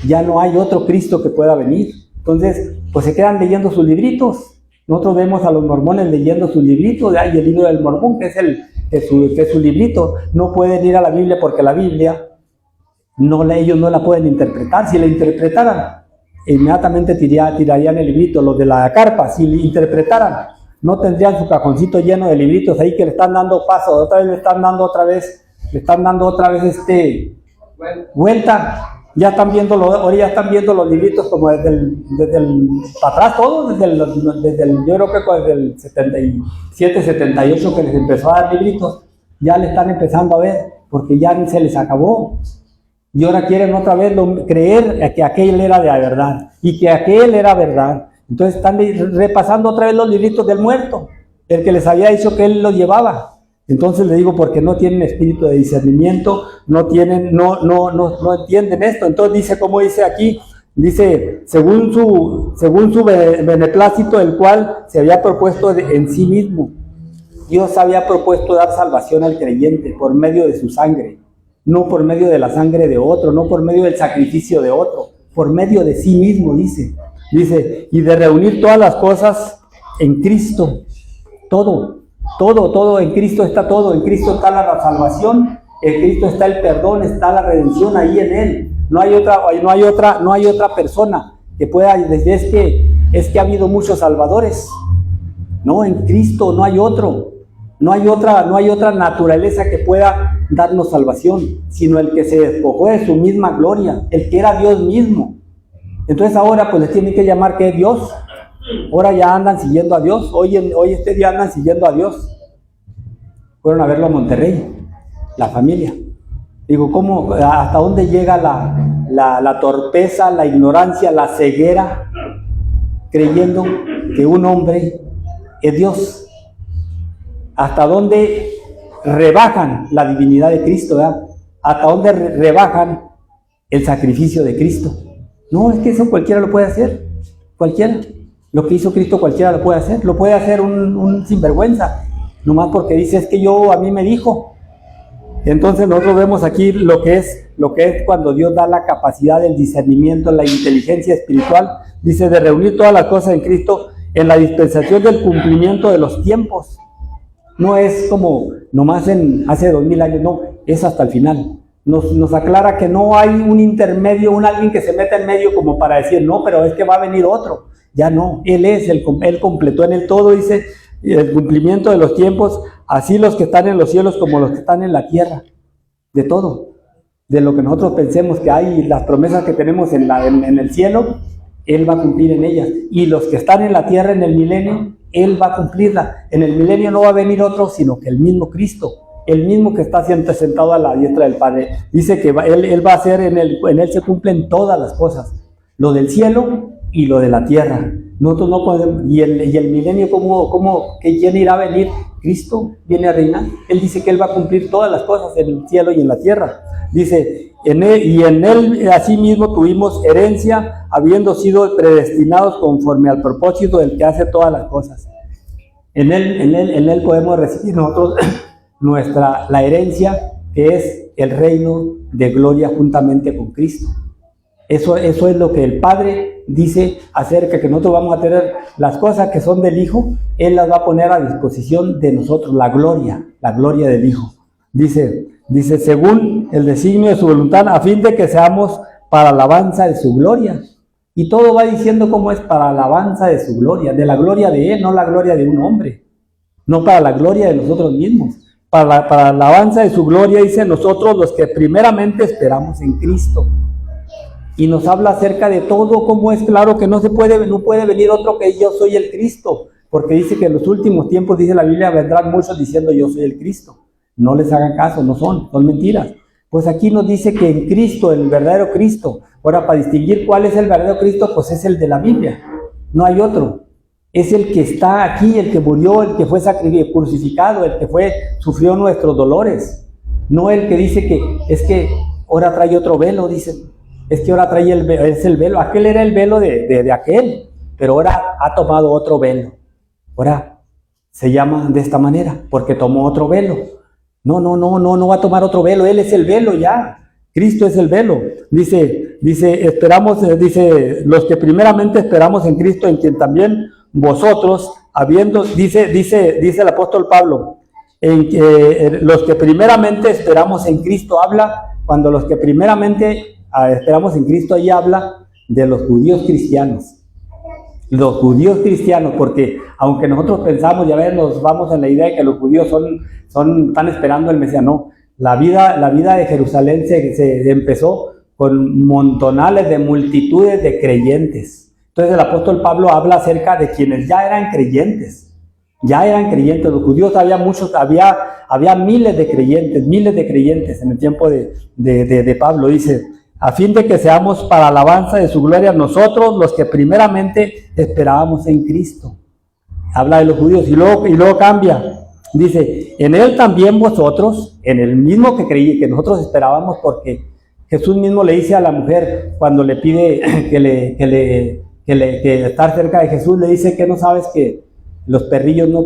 ya no hay otro Cristo que pueda venir. Entonces, pues se quedan leyendo sus libritos. Nosotros vemos a los mormones leyendo sus libritos, y el libro del mormón, que es su librito. No pueden ir a la Biblia porque la Biblia, ellos no la pueden interpretar. Si la interpretaran, inmediatamente tirarían el librito. Los de la carpa, si la interpretaran, no tendrían su cajoncito lleno de libritos ahí que le están dando paso, otra vez le están dando otra vez vuelta. Ya están viendo los libritos como desde el para atrás, todo, yo creo que desde el 77, 78 que les empezó a dar libritos, ya le están empezando a ver, porque ya se les acabó. Y ahora quieren otra vez creer que aquel era de la verdad, y que aquel era verdad. Entonces están repasando otra vez los libritos del muerto, el que les había dicho que él los llevaba. Entonces le digo, porque no tienen espíritu de discernimiento, no entienden esto. Entonces dice, como dice aquí, dice, según su beneplácito, el cual se había propuesto en sí mismo. Dios había propuesto dar salvación al creyente por medio de su sangre, no por medio de la sangre de otro, no por medio del sacrificio de otro, por medio de sí mismo, dice, y de reunir todas las cosas en Cristo, todo en Cristo está todo. En Cristo está la salvación, en Cristo está el perdón, está la redención ahí en Él. No hay otra persona que pueda decir, es que ha habido muchos salvadores. No, en Cristo no hay otro. No hay otra naturaleza que pueda darnos salvación, sino el que se despojó de su misma gloria, el que era Dios mismo. Entonces ahora pues les tienen que llamar que es Dios. Ahora ya andan siguiendo a Dios. Hoy este día andan siguiendo a Dios. Fueron a verlo a Monterrey, la familia. Digo, ¿cómo? ¿Hasta dónde llega la torpeza, la ignorancia, la ceguera, creyendo que un hombre es Dios? ¿Hasta dónde rebajan la divinidad de Cristo? ¿Verdad? ¿Hasta dónde rebajan el sacrificio de Cristo? No, es que eso cualquiera lo puede hacer. Cualquiera. Lo que hizo Cristo cualquiera lo puede hacer. Lo puede hacer un sinvergüenza. Nomás porque dice, es que a mí me dijo. Entonces nosotros vemos aquí lo que es cuando Dios da la capacidad del discernimiento, la inteligencia espiritual. Dice, de reunir todas las cosas en Cristo en la dispensación del cumplimiento de los tiempos. No es como nomás hace 2000 años, no, es hasta el final. Nos aclara que no hay un intermedio, alguien que se meta en medio como para decir, no, pero es que va a venir otro. Ya no, Él completó en el todo, dice, el cumplimiento de los tiempos, así los que están en los cielos como los que están en la tierra, de todo, de lo que nosotros pensemos que hay, las promesas que tenemos en el cielo, Él va a cumplir en ellas, y los que están en la tierra en el milenio, Él va a cumplirla. En el milenio no va a venir otro, sino que el mismo Cristo, el mismo que está sentado a la diestra del Padre. Dice que Él va a hacer, en Él se cumplen todas las cosas, lo del cielo y lo de la tierra. Nosotros no podemos, y el milenio, ¿quién irá a venir? Cristo viene a reinar. Él dice que Él va a cumplir todas las cosas en el cielo y en la tierra. Dice, en Él asimismo tuvimos herencia, habiendo sido predestinados conforme al propósito del que hace todas las cosas. En Él podemos recibir nosotros la herencia, que es el reino de gloria juntamente con Cristo. Eso es lo que el Padre dice acerca que nosotros vamos a tener las cosas que son del Hijo. Él las va a poner a disposición de nosotros, la gloria del Hijo. Dice, según el designio de su voluntad, a fin de que seamos para alabanza de su gloria. Y todo va diciendo cómo es para alabanza de su gloria, de la gloria de Él, no la gloria de un hombre, no para la gloria de nosotros mismos. Para la alabanza de su gloria, dice, nosotros los que primeramente esperamos en Cristo. Y nos habla acerca de todo, como es claro que no puede venir otro que yo soy el Cristo, porque dice que en los últimos tiempos, dice la Biblia, vendrán muchos diciendo yo soy el Cristo. No les hagan caso, no son mentiras. Pues aquí nos dice que en Cristo, el verdadero Cristo. Ahora, para distinguir cuál es el verdadero Cristo, pues es el de la Biblia, no hay otro. es el que está aquí, el que murió, el que fue crucificado, el que sufrió nuestros dolores. No el que dice que es que ahora trae otro velo, dicen. Es que ahora trae el velo. Aquel era el velo de aquel, pero ahora ha tomado otro velo. Ahora se llama de esta manera, porque tomó otro velo. No va a tomar otro velo, Él es el velo ya. Cristo es el velo. Dice, los que primeramente esperamos en Cristo, en quien también vosotros, dice el apóstol Pablo, los que primeramente esperamos en Cristo, habla, cuando los que primeramente esperamos en Cristo, ahí habla de los judíos cristianos. Los judíos cristianos, porque aunque nosotros pensamos, ya ven, nos vamos en la idea de que los judíos están esperando el Mesías, no. La vida de Jerusalén se empezó con montonales de multitudes de creyentes. Entonces el apóstol Pablo habla acerca de quienes ya eran creyentes. Ya eran creyentes. Los judíos había miles de creyentes en el tiempo de Pablo. Dice, a fin de que seamos para alabanza de su gloria nosotros los que primeramente esperábamos en Cristo. Habla de los judíos y luego cambia. Dice, en él también vosotros, en el mismo que nosotros esperábamos, porque Jesús mismo le dice a la mujer cuando le pide que estar cerca de Jesús, le dice que no sabes que los perrillos no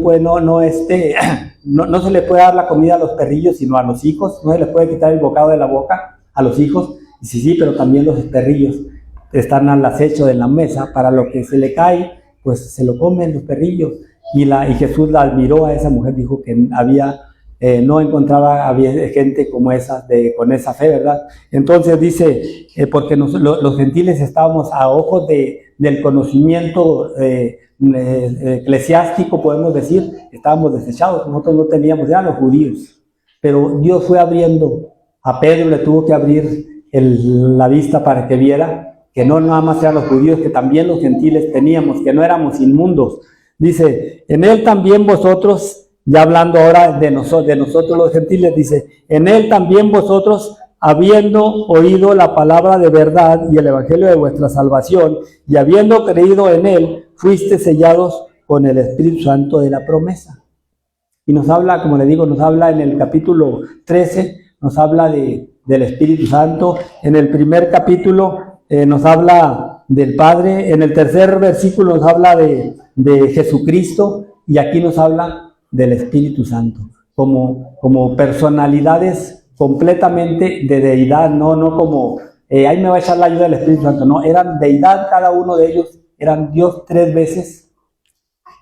se le puede dar la comida a los perrillos sino a los hijos, no se les puede quitar el bocado de la boca a los hijos. Y sí, pero también los perrillos están al acecho de la mesa, para lo que se le cae, pues se lo comen los perrillos. Y Jesús la admiró a esa mujer, dijo que no encontraba había gente como esa, con esa fe, ¿verdad? Entonces dice, porque los gentiles estábamos a ojos del conocimiento eclesiástico, podemos decir, estábamos desechados, nosotros no teníamos, eran los judíos. Pero Dios fue abriendo, a Pedro le tuvo que abrir la vista para que viera que no nada más eran los judíos, que también los gentiles teníamos, que no éramos inmundos. Dice, en él también vosotros, ya hablando ahora de nosotros los gentiles, dice, en él también vosotros, habiendo oído la palabra de verdad y el evangelio de vuestra salvación, y habiendo creído en él, fuiste sellados con el Espíritu Santo de la promesa. Y nos habla, como le digo, nos habla en el capítulo 13, nos habla del Espíritu Santo. En el primer capítulo nos habla del Padre. En el tercer versículo nos habla de Jesucristo. Y aquí nos habla del Espíritu Santo. Como personalidades completamente de deidad. No como, ahí me va a echar la ayuda del Espíritu Santo. No, eran deidad cada uno de ellos. Eran Dios 3 veces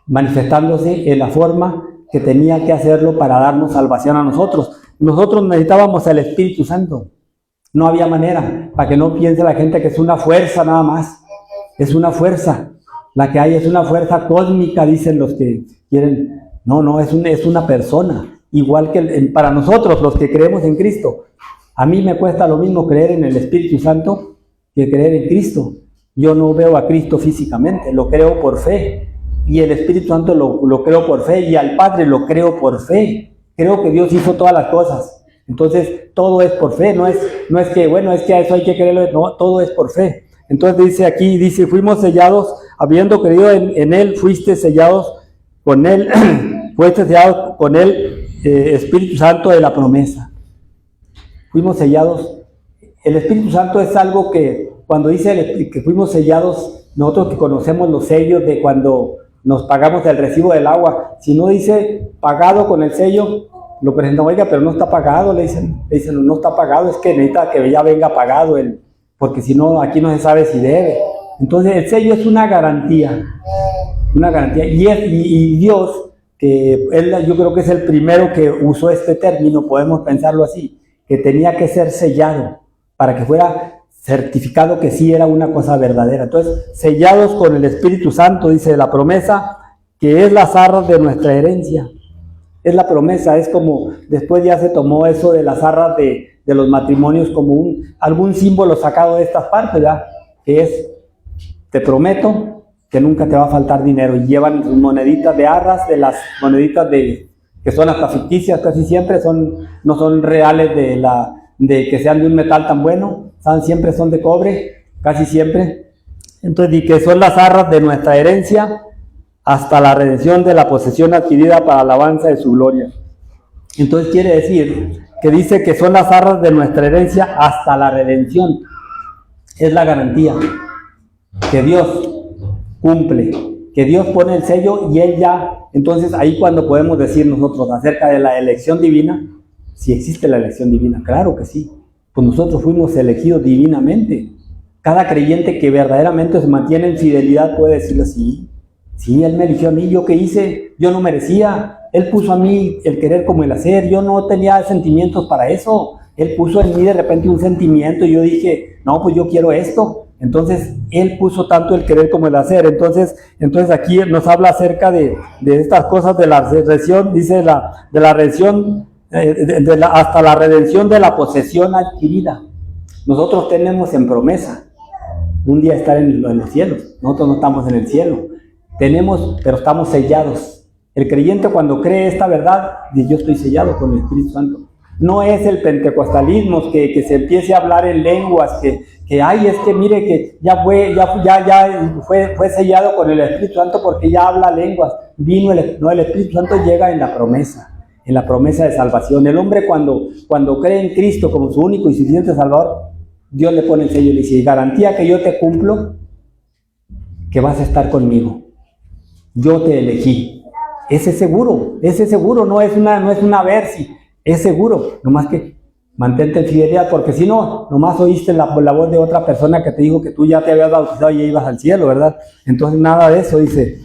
manifestándose en la forma que tenía que hacerlo para darnos salvación a nosotros. Nosotros necesitábamos el Espíritu Santo. No había manera, para que no piense la gente que es una fuerza nada más. Es una fuerza. La que hay es una fuerza cósmica, dicen los que quieren. No, es una persona. Igual que para nosotros, los que creemos en Cristo. A mí me cuesta lo mismo creer en el Espíritu Santo que creer en Cristo. Yo no veo a Cristo físicamente, lo creo por fe. Y el Espíritu Santo lo creo por fe. Y al Padre lo creo por fe. Creo que Dios hizo todas las cosas. Entonces, todo es por fe. No es que, bueno, es que a eso hay que creerlo. No, todo es por fe. Entonces dice aquí, fuimos sellados, habiendo creído en Él, fuiste sellados con Él, fuiste sellados con Él, Espíritu Santo de la promesa. Fuimos sellados. El Espíritu Santo es algo que, cuando dice que fuimos sellados, nosotros que conocemos los sellos de cuando nos pagamos el recibo del agua, si no dice pagado con el sello, lo presentamos, oiga, pero no está pagado, le dicen, no está pagado, es que necesita que ya venga pagado, porque si no, aquí no se sabe si debe. Entonces el sello es una garantía, y Dios, que yo creo que es el primero que usó este término, podemos pensarlo así, que tenía que ser sellado, para que fuera certificado que sí era una cosa verdadera. Entonces, sellados con el Espíritu Santo, dice la promesa, que es las arras de nuestra herencia. Es la promesa, es como, después ya se tomó eso de las arras de los matrimonios como algún símbolo sacado de estas partes, ¿verdad? Que es, te prometo que nunca te va a faltar dinero. Y llevan sus moneditas de arras, de las moneditas que son hasta ficticias, casi siempre no son reales de que sean de un metal tan bueno, siempre son de cobre, casi siempre. Entonces, y que son las arras de nuestra herencia, hasta la redención de la posesión adquirida para alabanza de su gloria. Entonces quiere decir que dice que son las arras de nuestra herencia hasta la redención. Es la garantía que Dios cumple, que Dios pone el sello y Él ya. Entonces ahí cuando podemos decir nosotros acerca de la elección divina, si existe la elección divina, claro que sí, pues nosotros fuimos elegidos divinamente. Cada creyente que verdaderamente se mantiene en fidelidad puede decirle sí, Él me eligió a mí, ¿yo qué hice? Yo no merecía, Él puso a mí el querer como el hacer, yo no tenía sentimientos para eso, Él puso en mí de repente un sentimiento y yo dije, no, pues yo quiero esto. Entonces, Él puso tanto el querer como el hacer. Entonces aquí nos habla acerca de estas cosas de la redención, dice de la redención, hasta la redención de la posesión adquirida. Nosotros tenemos en promesa un día estar en los cielos. Nosotros no estamos en el cielo. Pero estamos sellados. El creyente cuando cree esta verdad, dice, yo estoy sellado con el Espíritu Santo. No es el pentecostalismo que se empiece a hablar en lenguas, ay, es que mire que ya fue sellado con el Espíritu Santo porque ya habla lenguas. El Espíritu Santo llega en la promesa de salvación. El hombre cuando cree en Cristo como su único y suficiente Salvador, Dios le pone el sello y le dice, garantía que yo te cumplo, que vas a estar conmigo. Yo te elegí. Ese es seguro, no es una versi. Es seguro, nomás que mantente en fidelidad, porque si no, nomás oíste la voz de otra persona que te dijo que tú ya te habías bautizado y ya ibas al cielo, ¿verdad? Entonces nada de eso, dice,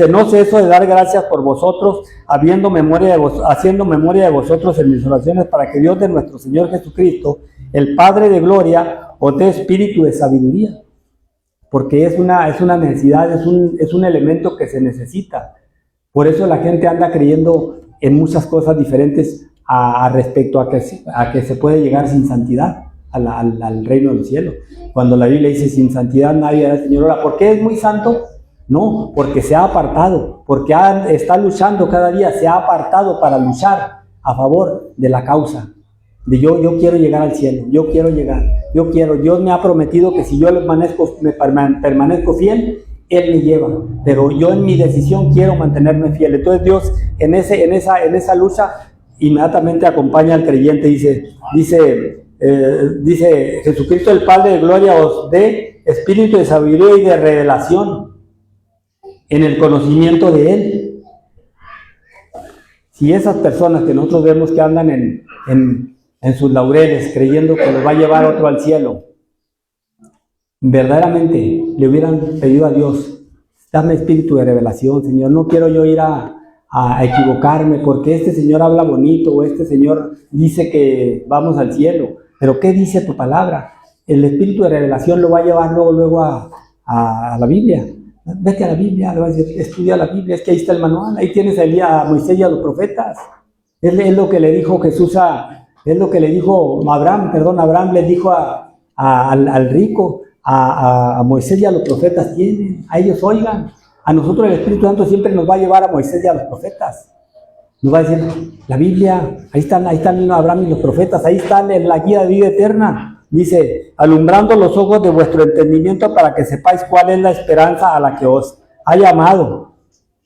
no sé eso de dar gracias por vosotros, haciendo memoria de vosotros en mis oraciones, para que Dios de nuestro Señor Jesucristo, el Padre de gloria, os dé espíritu de sabiduría, porque es una necesidad, es un elemento que se necesita. Por eso la gente anda creyendo en muchas cosas diferentes respecto a que se puede llegar sin santidad al reino del cielo. Cuando la Biblia dice sin santidad nadie verá al Señor. Ahora, ¿por qué es muy santo? No, porque se ha apartado, porque está luchando cada día, se ha apartado para luchar a favor de la causa. De yo quiero llegar al cielo, Dios me ha prometido que si yo permanezco fiel, Él me lleva, pero yo en mi decisión quiero mantenerme fiel. Entonces Dios en esa lucha inmediatamente acompaña al creyente. Dice Jesucristo el Padre de gloria os dé espíritu de sabiduría y de revelación en el conocimiento de Él. Si esas personas que nosotros vemos que andan en sus laureles creyendo que los va a llevar otro al cielo, verdaderamente le hubieran pedido a Dios, dame espíritu de revelación, Señor, no quiero yo ir a equivocarme porque este Señor habla bonito o este Señor dice que vamos al cielo, pero ¿qué dice tu palabra? El espíritu de revelación lo va a llevar luego a la Biblia. Vete a la Biblia, le va a decir, estudia la Biblia, es que ahí está el manual, ahí tienes a Moisés y a los profetas. Es lo que le dijo Jesús es lo que le dijo Abraham le dijo al rico, a Moisés y a los profetas tienen, a ellos oigan. A nosotros el Espíritu Santo siempre nos va a llevar a Moisés y a los profetas. Nos va a decir, la Biblia, ahí están Abraham y los profetas, ahí están en la guía de vida eterna. Dice, alumbrando los ojos de vuestro entendimiento para que sepáis cuál es la esperanza a la que os ha llamado.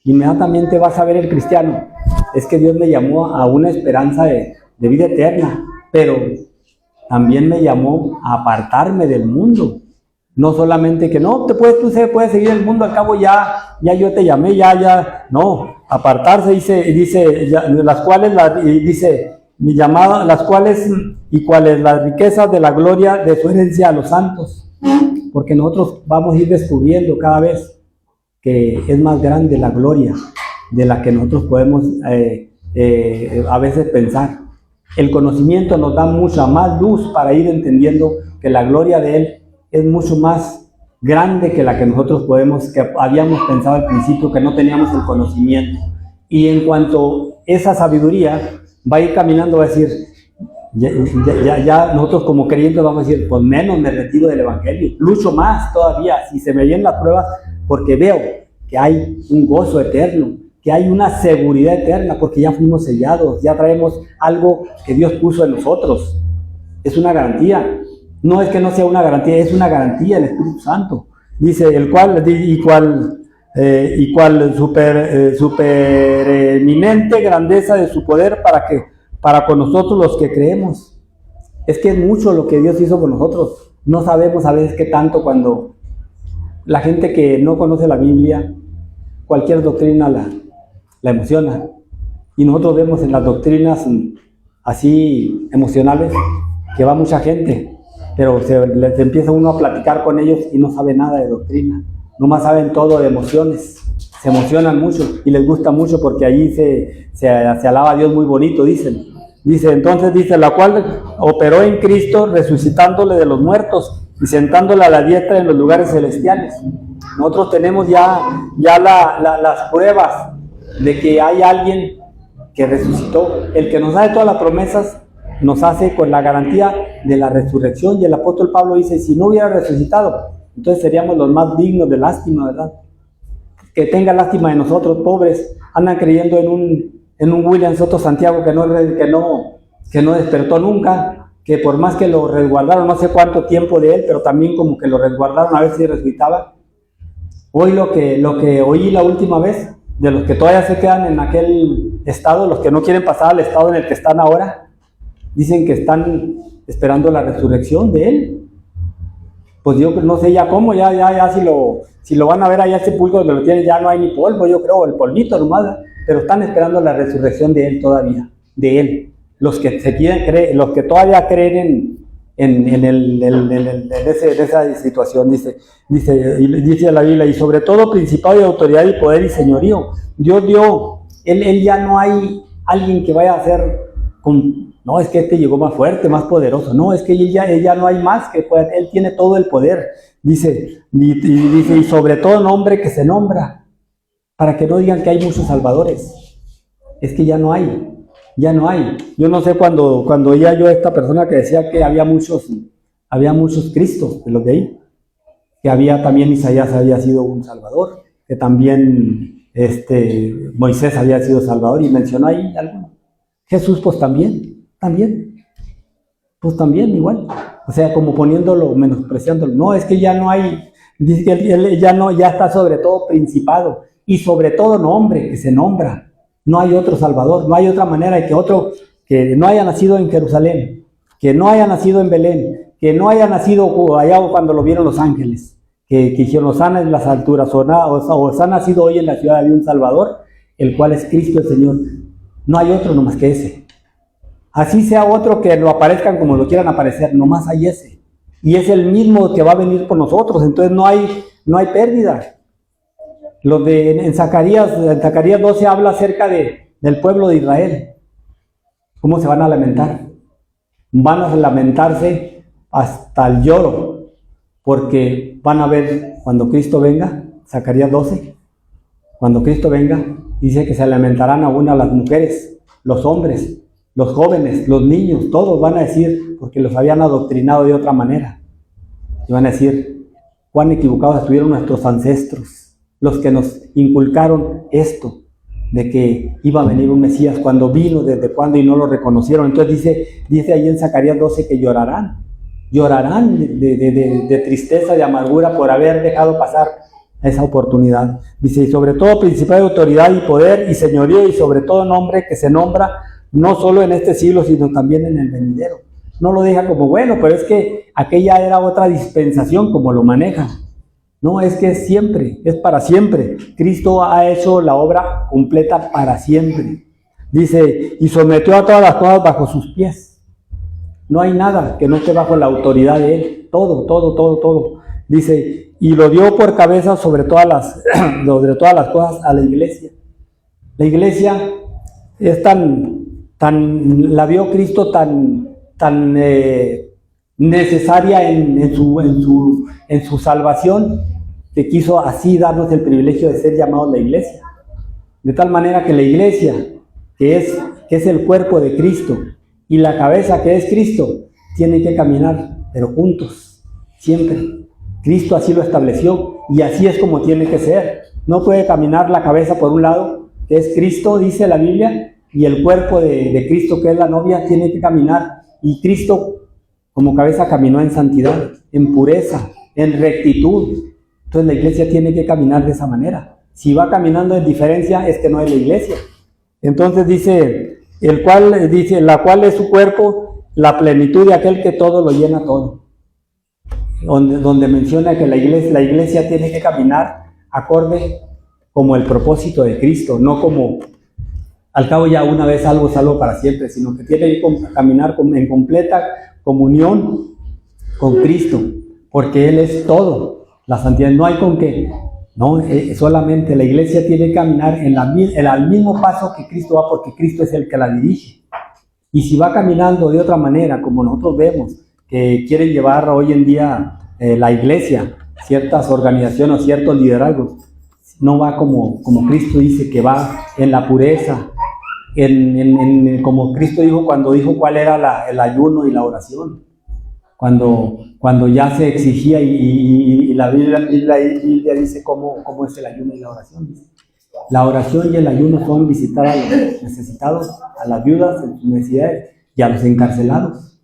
Inmediatamente vas a ver el cristiano. Es que Dios me llamó a una esperanza de vida eterna, pero también me llamó a apartarme del mundo. No solamente que no, tú puedes seguir el mundo, al cabo ya yo te llamé, no, apartarse, dice las cuales, dice, mi llamada, las cuales y cuáles las riquezas de la gloria de su herencia a los santos, porque nosotros vamos a ir descubriendo cada vez que es más grande la gloria de la que nosotros podemos a veces pensar. El conocimiento nos da mucha más luz para ir entendiendo que la gloria de Él es mucho más grande que la que nosotros que habíamos pensado al principio, que no teníamos el conocimiento. Y en cuanto esa sabiduría va a ir caminando, va a decir, ya nosotros como creyentes vamos a decir, pues menos me retiro del Evangelio, lucho más todavía, si se me vienen las pruebas, porque veo que hay un gozo eterno, que hay una seguridad eterna, porque ya fuimos sellados, ya traemos algo que Dios puso en nosotros. Es una garantía. No es que no sea una garantía, es una garantía el Espíritu Santo. Dice, y cuál supereminente grandeza de su poder para con nosotros los que creemos. Es que es mucho lo que Dios hizo con nosotros. No sabemos a veces qué tanto cuando la gente que no conoce la Biblia, cualquier doctrina la emociona. Y nosotros vemos en las doctrinas así emocionales que va mucha gente, pero se empieza uno a platicar con ellos y no sabe nada de doctrina. Nomás saben todo de emociones. Se emocionan mucho y les gusta mucho porque allí se alaba a Dios muy bonito, dicen. Entonces dice, la cual operó en Cristo resucitándole de los muertos y sentándole a la diestra en los lugares celestiales. Nosotros tenemos ya las pruebas de que hay alguien que resucitó. El que nos da de todas las promesas nos hace con la garantía de la resurrección. Y el apóstol Pablo dice, si no hubiera resucitado, entonces seríamos los más dignos de lástima, ¿verdad? Que tenga lástima de nosotros, pobres. Andan creyendo en un William Soto Santiago que no despertó nunca, que por más que lo resguardaron no sé cuánto tiempo de él, pero también como que lo resguardaron a ver si resucitaba. Hoy lo que oí la última vez, de los que todavía se quedan en aquel estado, los que no quieren pasar al estado en el que están ahora, dicen que están esperando la resurrección de él. Pues yo no sé ya cómo, ya si lo van a ver allá ese pulco donde lo tienen, ya no hay ni polvo, yo creo, el polvito nomás, pero están esperando la resurrección de él todavía, de él. Los que se quieren creer, los que todavía creen en esa situación, dice la Biblia, y sobre todo principado y autoridad y poder y señorío. Dios dio, él ya no hay alguien que vaya a hacer no, es que este llegó más fuerte, más poderoso. No, es que él ya no hay más que pueda. Él tiene todo el poder. Dice, y sobre todo nombre que se nombra, para que no digan que hay muchos salvadores. Es que ya no hay. Yo no sé cuando oía yo a esta persona que decía que había muchos Cristos de los de ahí, que había también Isaías había sido un salvador, que también Moisés había sido salvador, y mencionó ahí algunos. Jesús pues también igual, o sea, como poniéndolo, menospreciándolo. No, es que ya no hay, dice que él ya está sobre todo principado y sobre todo nombre que se nombra. No hay otro salvador, no hay otra manera de que no haya nacido en Jerusalén, que no haya nacido en Belén, que no haya nacido allá cuando lo vieron los ángeles, que dijeron Hosana en las alturas, o ha nacido hoy en la ciudad de un Salvador, el cual es Cristo el Señor. No hay otro nomás que ese. Así sea otro que lo aparezcan como lo quieran aparecer, nomás hay ese. Y es el mismo que va a venir por nosotros, entonces no hay pérdida. En Zacarías 12 habla acerca del pueblo de Israel. ¿Cómo se van a lamentar? Van a lamentarse hasta el lloro, porque van a ver cuando Cristo venga, Zacarías 12, cuando Cristo venga, dice que se lamentarán aún a las mujeres, los hombres, los jóvenes, los niños, todos van a decir, porque los habían adoctrinado de otra manera. Y van a decir, cuán equivocados estuvieron nuestros ancestros, los que nos inculcaron esto, de que iba a venir un Mesías, cuando vino, desde cuándo, y no lo reconocieron. Entonces dice ahí en Zacarías 12 que llorarán de tristeza, de amargura por haber dejado pasar esa oportunidad. Dice, y sobre todo principal de autoridad y poder y señorío, y sobre todo nombre que se nombra no solo en este siglo, sino también en el venidero. No lo deja como bueno, pero es que aquella era otra dispensación como lo manejan. No, es que es siempre, es para siempre. Cristo ha hecho la obra completa para siempre. Dice, y sometió a todas las cosas bajo sus pies. No hay nada que no esté bajo la autoridad de Él. Todo. Dice, y lo dio por cabeza sobre todas las cosas a la iglesia. La iglesia es la vio Cristo tan necesaria en su salvación, que quiso así darnos el privilegio de ser llamados la iglesia. De tal manera que la iglesia, que es el cuerpo de Cristo, y la cabeza, que es Cristo, tienen que caminar, pero juntos, siempre. Cristo así lo estableció, y así es como tiene que ser. No puede caminar la cabeza por un lado, que es Cristo, dice la Biblia, y el cuerpo de Cristo, que es la novia, tiene que caminar. Y Cristo, como cabeza, caminó en santidad, en pureza, en rectitud. Entonces la iglesia tiene que caminar de esa manera. Si va caminando en diferencia, es que no es la iglesia. Entonces dice, la cual es su cuerpo, la plenitud de aquel que todo lo llena todo. Donde menciona que la iglesia tiene que caminar acorde como el propósito de Cristo, no como al cabo ya una vez salvo para siempre, sino que tiene que caminar en completa comunión con Cristo, porque Él es todo. La santidad no hay con qué, no, solamente la iglesia tiene que caminar al mismo paso que Cristo va, porque Cristo es el que la dirige. Y si va caminando de otra manera, como nosotros vemos, que quieren llevar hoy en día la iglesia, ciertas organizaciones o ciertos liderazgos, no va como Cristo dice, que va en la pureza, como Cristo dijo cuando dijo cuál era el ayuno y la oración. Cuando ya se exigía y la Biblia dice cómo es el ayuno y la oración. La oración y el ayuno son visitar a los necesitados, a las viudas en sus necesidades y a los encarcelados.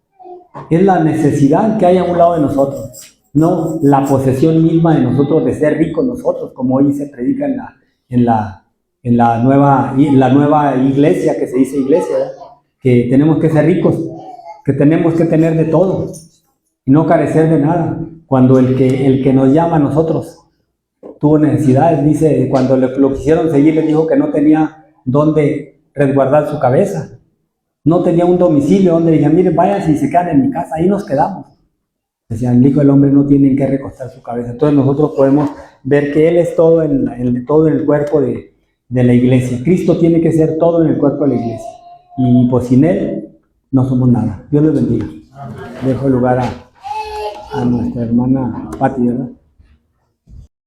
Es la necesidad que hay a un lado de nosotros, no la posesión misma de nosotros de ser ricos nosotros, como hoy se predica en la nueva iglesia, que se dice iglesia, ¿verdad? Que tenemos que ser ricos, que tenemos que tener de todo y no carecer de nada, cuando el que nos llama a nosotros tuvo necesidades. Dice, cuando lo quisieron seguir, les dijo que no tenía dónde resguardar su cabeza, no tenía un domicilio donde dijeran, miren, váyanse y se quedan en mi casa, ahí nos quedamos. Decían, el Hijo del Hombre no tiene en qué recostar su cabeza. Entonces nosotros podemos ver que Él es todo en el cuerpo de la iglesia. Cristo tiene que ser todo en el cuerpo de la iglesia, y pues sin Él no somos nada. Dios les bendiga. Dejo el lugar a nuestra hermana Pati, ¿verdad?